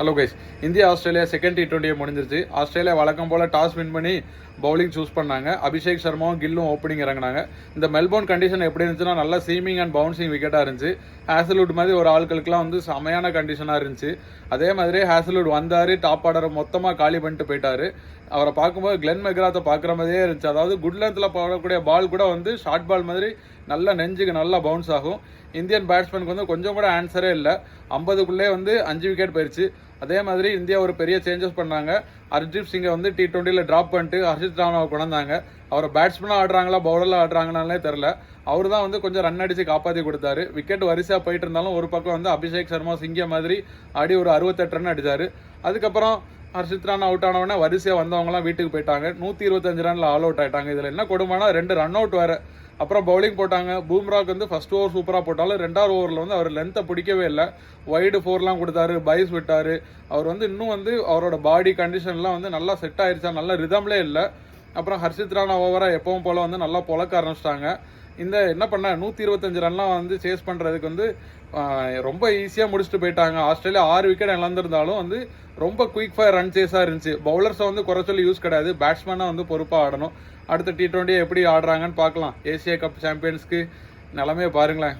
Hello guys, India Australia second T20 முடிஞ்சிருச்சு. Australia வழக்கம் போல் toss win பண்ணி பவுலிங் சூஸ் பண்ணாங்க. அபிஷேக் சர்மாவும் கில்லும் ஓப்பனிங் இறங்கினாங்க. இந்த மெல்போர்ன் கண்டிஷன் எப்படி இருந்துச்சுன்னா நல்லா சீமிங் அண்ட் பவுன்சிங் விக்கெட்டாக இருந்துச்சு. ஹேசல்வுட் மாதிரி ஒரு ஆட்களுக்குலாம் வந்து செமையான கண்டிஷனாக இருந்துச்சு. அதே மாதிரி ஹேசல்வுட் வந்தார், டாப் ஆர்டரை மொத்தமாக காலி பண்ணிட்டு போயிட்டார். அவரை பார்க்கும்போது கிளென் மெக்ராத்தை பார்க்குற மாதிரியே இருந்துச்சு. அதாவது குட் லென்த்தில் போடக்கூடிய பால் கூட வந்து ஷார்ட் பால் மாதிரி நல்ல நெஞ்சுக்கு நல்லா பவுன்ஸ் ஆகும். இந்தியன் பேட்ஸ்மேனுக்கு வந்து கொஞ்சம் கூட ஆன்சரே இல்லை. 50க்குள்ளே வந்து 5 விக்கெட் போயிடுச்சு. அதே மாதிரி இந்தியா ஒரு பெரிய சேஞ்சஸ் பண்ணாங்க. ஹர்தீப் சிங்கை வந்து T20 ட்ராப் பண்ணிட்டு ஹர்ஷித் ராணாவை கொண்டாந்தாங்க. அவரை பேட்ஸ்மேனாக ஆடுறாங்களா பவுலரில் ஆடுறாங்கனாலே தெரில. அவர் தான் வந்து கொஞ்சம் ரன் அடித்து காப்பாற்றி கொடுத்தாரு. விக்கெட் வரிசையாக போயிட்டு இருந்தாலும் ஒரு பக்கம் வந்து அபிஷேக் சர்மா சிங்க மாதிரி ஆடி ஒரு 68 ரன் அடித்தார். அதுக்கப்புறம் ஹர்ஷித் ராணா அவுட் ஆனவொடனே வரிசையாக வந்தவங்களாம் வீட்டுக்கு போயிட்டாங்க. 125 ரனில் ஆல் அவுட் ஆகிட்டாங்க. இதில் என்ன கொடுமைனா 2 ரன் அவுட் வேறு. அப்புறம் பவுலிங் போட்டாங்க. பூம்ராக்கு வந்து ஃபர்ஸ்ட் ஓவர் சூப்பராக போட்டாலும் 2வது ஓவரில் வந்து அவர் லென்த்தை பிடிக்கவே இல்லை. வைடு 4லாம் கொடுத்தாரு, பைஸ் விட்டார். அவர் வந்து இன்னும் வந்து அவரோட பாடி கண்டிஷன்லாம் வந்து நல்லா செட் ஆயிடுச்சா, நல்ல ரிதம்லே இல்லை. அப்புறம் ஹர்ஷித் ராணா ஓவராக எப்பவும் போல் வந்து நல்லா பொழக்க ஆரம்பிச்சிட்டாங்க. இந்த என்ன பண்ண 125 ரன்லாம் வந்து சேஸ் பண்ணுறதுக்கு வந்து ரொம்ப ஈஸியாக முடிச்சுட்டு போயிட்டாங்க. ஆஸ்திரேலியா 6 விக்கெட் இழந்திருந்தாலும் வந்து ரொம்ப குயிக் ஃபயர் ரன் சேஸாக இருந்துச்சு. பவுலர்ஸை வந்து குறை சொல்லி யூஸ் கிடையாது, பேட்ஸ்மேனாக வந்து பொறுப்பாக ஆடணும். அடுத்த T20 எப்படி ஆடுறாங்கன்னு பார்க்கலாம். ஏசியா கப் சாம்பியன்ஸ்க்கு நிலமையை பாருங்களேன்.